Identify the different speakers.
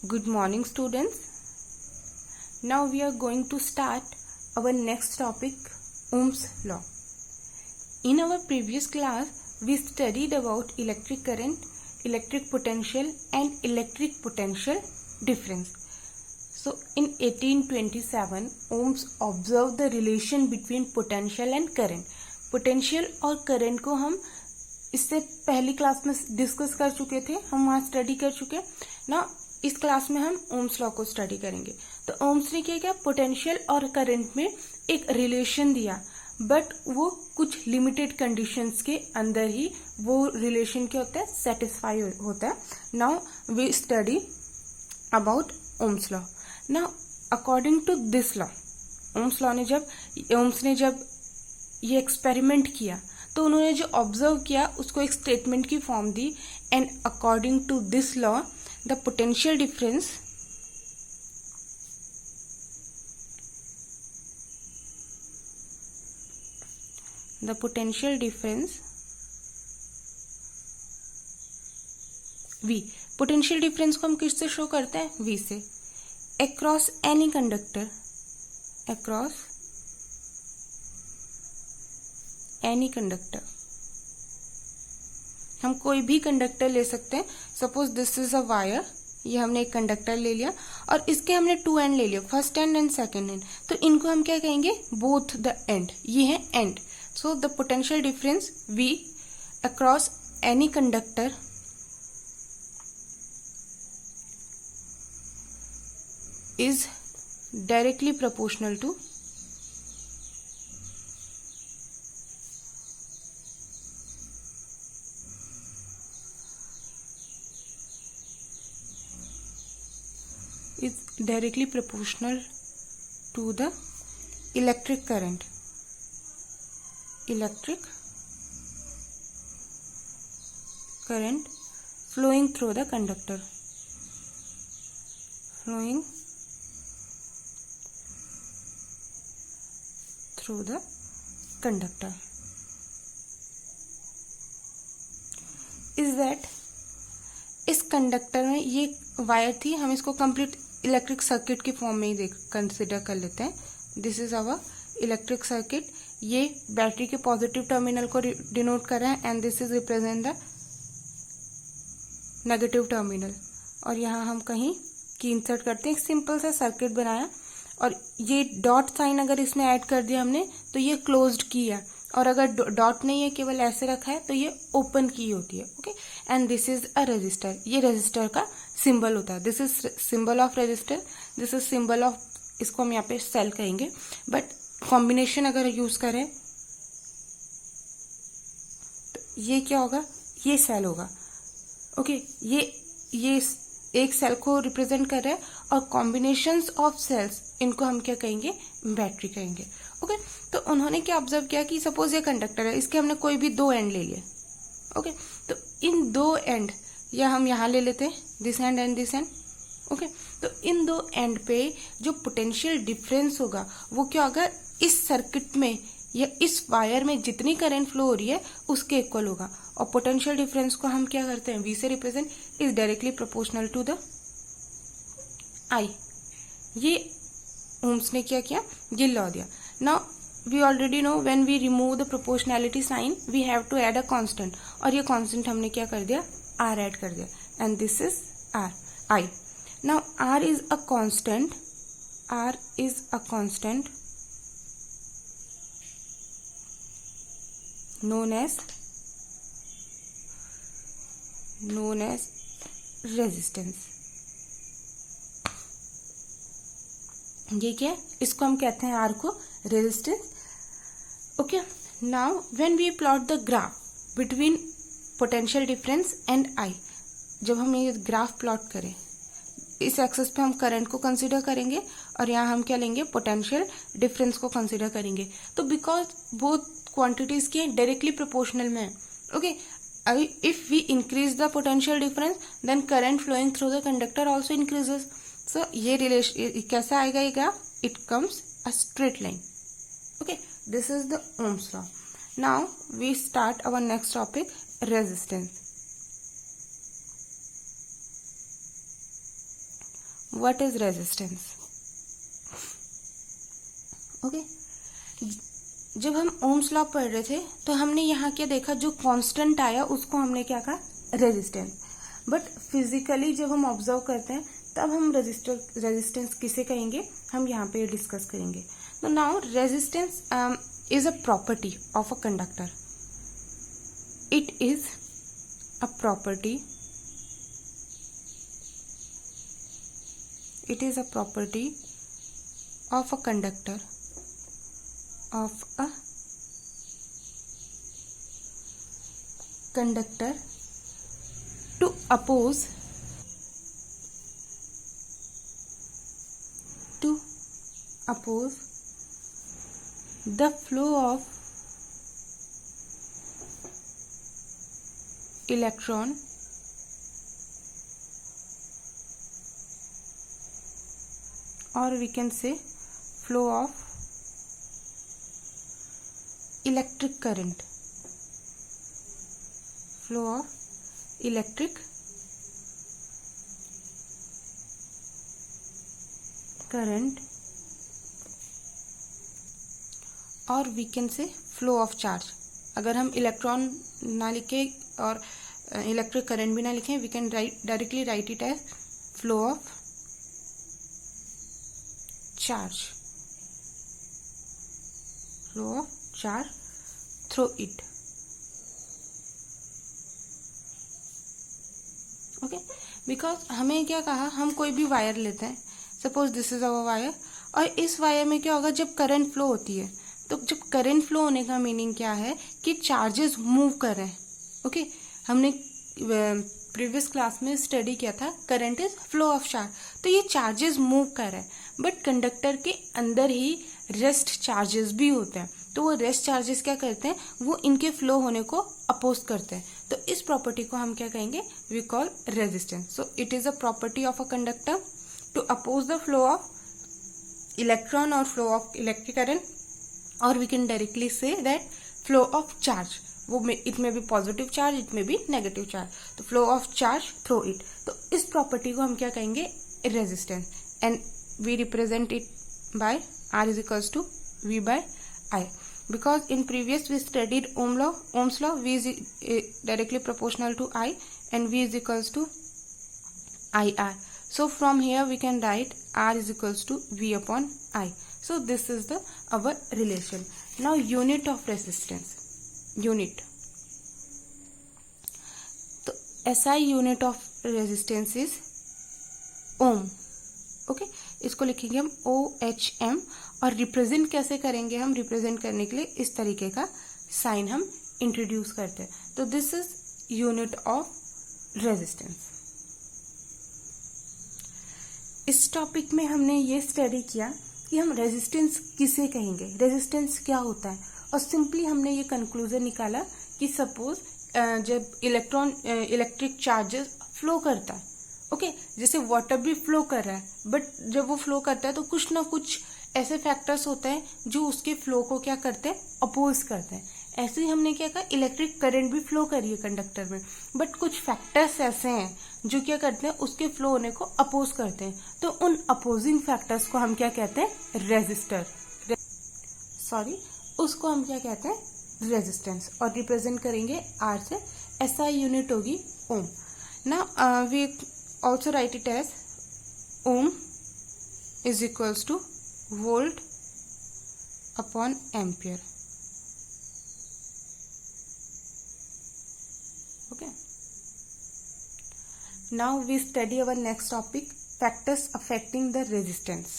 Speaker 1: Good morning, students. Now we are going to start our next topic, Ohm's law. In our previous class, we studied about electric current, electric potential and electric potential difference. So in 1827, Ohms observed the relation between potential and current. Potential और current को हम इससे पहली class में discuss कर चुके थे, हम वहाँ स्टडी कर चुके ना. इस क्लास में हम ओम्स लॉ को स्टडी करेंगे. तो ओम्स ने क्या, पोटेंशियल और करंट में एक रिलेशन दिया, बट वो कुछ लिमिटेड कंडीशंस के अंदर ही वो रिलेशन क्या होता है, सेटिस्फाई होता है. Now we study about Ohm's law. Now according to this law, Ohm's ने जब ये एक्सपेरिमेंट किया तो उन्होंने जो ऑब्जर्व किया उसको एक स्टेटमेंट की फॉर्म दी. And according to this law the potential difference V. Potential difference को हम किससे शो करते हैं, V से. अक्रॉस एनी कंडक्टर, हम कोई भी कंडक्टर ले सकते हैं. Suppose this is a wire, ये हमने एक कंडक्टर ले लिया और इसके हमने टू एंड ले लिया, first and and second and. तो इनको हम क्या कहेंगे, बोथ द एंड. ये है end. So the potential difference V across any conductor is directly proportional to the electric current flowing through the conductor. Is that इस कंडक्टर में ये वायर थी, हम इसको कंप्लीट इलेक्ट्रिक सर्किट की फॉर्म में ही कंसिडर कर लेते हैं. This is our electric circuit. ये बैटरी के पॉजिटिव टर्मिनल को डिनोट कर रहा है and this is represent the negative terminal. और यहाँ हम कहीं की इंसर्ट करते हैं. एक सिंपल सा सर्किट बनाया और ये डॉट साइन अगर इसमें ऐड कर दिया हमने तो ये क्लोज्ड की है, और अगर डॉट नहीं है, केवल ऐसे रखा है, तो ये ओपन की होती है. Okay. And this is a resistor. ये रजिस्टर का सिंबल होता है. This is symbol of register. This is symbol of, इसको हम यहाँ पे सेल कहेंगे, बट कॉम्बिनेशन अगर यूज करें तो ये क्या होगा, ये सेल होगा. ओके. ये एक सेल को रिप्रेजेंट कर रहा है और कॉम्बिनेशंस ऑफ सेल्स, इनको हम क्या कहेंगे, बैटरी कहेंगे. ओके. तो उन्होंने क्या ऑब्जर्व किया कि सपोज ये कंडक्टर है, इसके हमने कोई भी दो एंड ले लिए. ओके. तो इन दो एंड, या हम यहाँ ले लेते हैं this and and this and. Okay. तो इन दो एंड पे जो पोटेंशियल डिफरेंस होगा वो क्या होगा, इस सर्किट में या इस वायर में जितनी करंट फ्लो हो रही है उसके इक्वल होगा. और पोटेंशियल डिफरेंस को हम क्या करते हैं, V से represent, is directly proportional to the I. ये ओम्स ने क्या किया, ये लॉ दिया. Now we already know when we remove the proportionality sign we have to add a constant, और ये constant हमने क्या कर दिया, R add कर दिया, and this is R, I. Now R is a constant known as resistance. ये क्या है, इसको हम कहते हैं R को resistance. Okay. Now when we plot the graph between potential difference and I, जब हम ये ग्राफ प्लॉट करें, इस एक्सेस पे हम करंट को कंसीडर करेंगे और यहाँ हम क्या लेंगे, पोटेंशियल डिफरेंस को कंसीडर करेंगे. तो बिकॉज बोथ क्वांटिटीज के डायरेक्टली प्रोपोर्शनल में है. Okay. If we increase the potential difference then current flowing through the conductor also increases. So ये रिलेशन कैसा आएगा, ये graph, it comes a straight line. Okay, this is the Ohm's law. Now we start our next topic, resistance. What is resistance. Okay, जब हम Ohm's law पढ़ रहे थे तो हमने यहाँ क्या देखा, जो कांस्टेंट आया उसको हमने क्या कहा, रेजिस्टेंस. बट फिजिकली जब हम ऑब्जर्व करते हैं तब हम रेजिस्टेंस किसे कहेंगे, हम यहाँ पे डिस्कस करेंगे. तो now resistance is a property of a conductor. It is a property, it is a property of a conductor to oppose the flow of electron or we can say flow of electric current, और we can say flow of charge. अगर हम electron ना लिखे और electric current भी ना लिखें, we can directly write it as flow of charge through it. Okay, because हमें क्या कहा, हम कोई भी वायर लेते हैं, suppose this is our wire, और इस वायर में क्या होगा, जब करंट फ्लो होती है, तो जब करंट फ्लो होने का मीनिंग क्या है कि चार्जेस मूव कर रहे हैं. ओके, हमने प्रीवियस क्लास में स्टडी किया था, current is flow of charge. तो ये चार्जेस मूव कर रहे हैं, बट कंडक्टर के अंदर ही रेस्ट चार्जेस भी होते हैं. तो वो रेस्ट चार्जेस क्या करते हैं, वो इनके फ्लो होने को अपोज करते हैं. तो इस प्रॉपर्टी को हम क्या कहेंगे, we call resistance. So it is a property of a conductor to oppose the flow of electron और फ्लो ऑफ इलेक्ट्रिक करंट, और we can directly say that flow of charge. वो it may be positive charge, it may be negative charge. तो flow of charge through it. तो इस property को हम क्या कहेंगे, resistance. And we represent it by R is equals to V by I. Because in previous we studied Ohm's law, V is directly proportional to I and V is equals to IR. So from here we can write R is equals to V upon I. So this is our relation. Now unit of resistance. Unit. So SI unit of resistance is ohm. Okay, इसको लिखेंगे हम OHM. और represent कैसे करेंगे, हम represent करने के लिए इस तरीके का साइन हम इंट्रोड्यूस करते हैं. तो this is unit of resistance. इस टॉपिक में हमने ये स्टडी किया कि हम रेजिस्टेंस किसे कहेंगे, रेजिस्टेंस क्या होता है, और सिंपली हमने ये कंक्लूजन निकाला कि सपोज जब इलेक्ट्रिक चार्जेस फ्लो करता है, ओके, जैसे वाटर भी फ्लो कर रहा है, बट जब वो फ्लो करता है तो कुछ ना कुछ ऐसे फैक्टर्स होते हैं जो उसके फ्लो को क्या करते हैं, अपोज करते हैं. ऐसे ही हमने क्या कहा, इलेक्ट्रिक करंट भी फ्लो करी है कंडक्टर में, बट कुछ फैक्टर्स ऐसे हैं जो क्या करते हैं, उसके फ्लो होने को अपोज करते हैं. तो उन अपोजिंग फैक्टर्स को हम क्या कहते हैं, रेजिस्टर. उसको हम क्या कहते हैं, रेजिस्टेंस. और रिप्रेजेंट करेंगे R से. SI यूनिट होगी ओम. ना we also write it as ohm is equals to volt upon ampere. Okay, now we study our next topic, factors affecting the resistance.